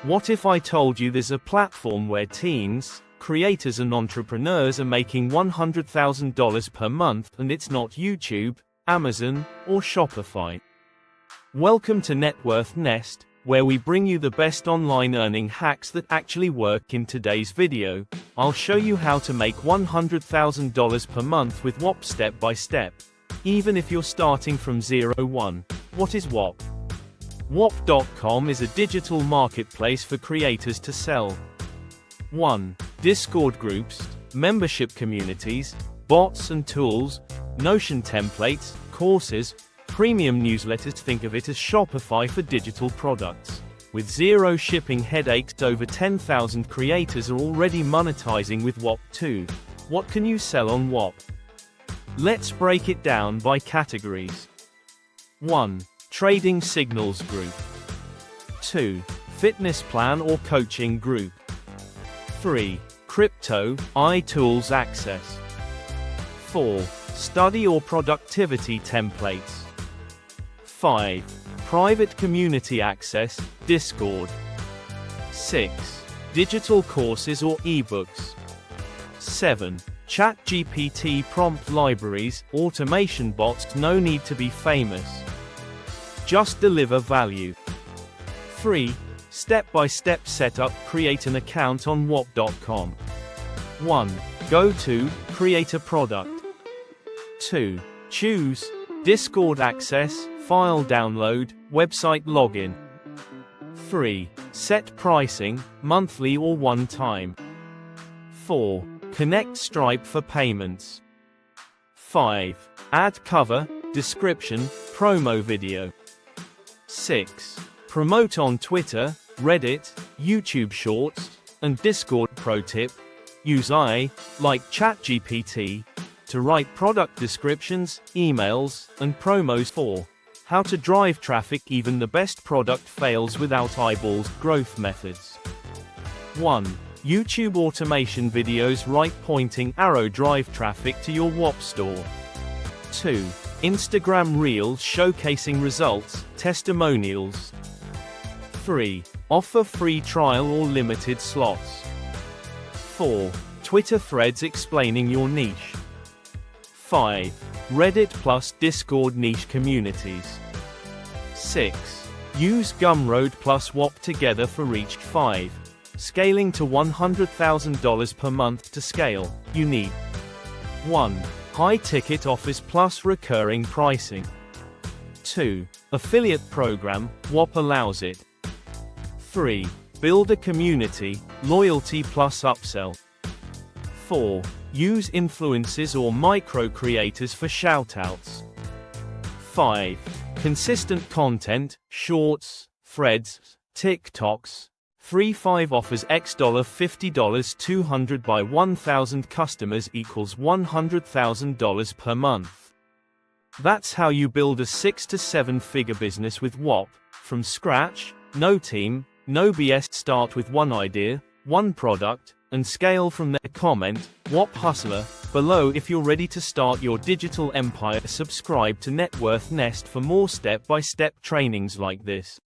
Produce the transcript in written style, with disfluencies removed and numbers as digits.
What if I told you there's a platform where teens, creators and entrepreneurs are making $100,000 per month and it's not YouTube, Amazon, or Shopify? Welcome to Net Worth Nest, where we bring you the best online earning hacks that actually work. In today's video, I'll show you how to make $100,000 per month with Whop step by step, even if you're starting from 0-1. What is Whop? Whop.com is a digital marketplace for creators to sell 1. Discord groups, membership communities, bots and tools, Notion templates, courses, premium newsletters. Think of it as Shopify for digital products. With zero shipping headaches, over 10,000 creators are already monetizing with Whop. 2. What can you sell on Whop? Let's break it down by categories. 1. Trading signals group. 2. Fitness plan or coaching group. 3. Crypto, iTools access. 4. Study or productivity templates. 5. Private community access, Discord. 6. Digital courses or ebooks. 7. ChatGPT prompt libraries, automation bots. No need to be famous, just deliver value. 3. Step-by-step setup. Create an account on Whop.com. 1. Go to, create a product. 2. Choose, Discord access, file download, website login. 3. Set pricing, monthly or one time. 4. Connect Stripe for payments. 5. Add cover, description, promo video. 6. Promote on Twitter, Reddit, YouTube Shorts, and Discord. Pro tip: use AI, like ChatGPT, to write product descriptions, emails, and promos. 4. How to drive traffic. Even the best product fails without eyeballs. Growth methods. 1. YouTube automation videos. Right pointing arrow drive traffic to your Whop store. 2. Instagram Reels showcasing results, testimonials. 3. Offer free trial or limited slots. 4. Twitter threads explaining your niche. 5. Reddit plus Discord niche communities. 6. Use Gumroad plus Whop together for reach. 5. Scaling to $100,000 per month. To scale, you need 1. High-ticket offers plus recurring pricing. 2. Affiliate program, Whop allows it. 3. Build a community, loyalty plus upsell. 4. Use influencers or micro-creators for shoutouts. 5. Consistent content, shorts, threads, TikToks. 3. 5 offers X $50 200 by 1,000 customers equals $100,000 per month. That's how you build a 6 to 7 figure business with Whop, from scratch, no team, no BS. Start with one idea, one product, and scale from there. Comment, Whop Hustler, below if you're ready to start your digital empire. Subscribe to Net Worth Nest for more step-by-step trainings like this.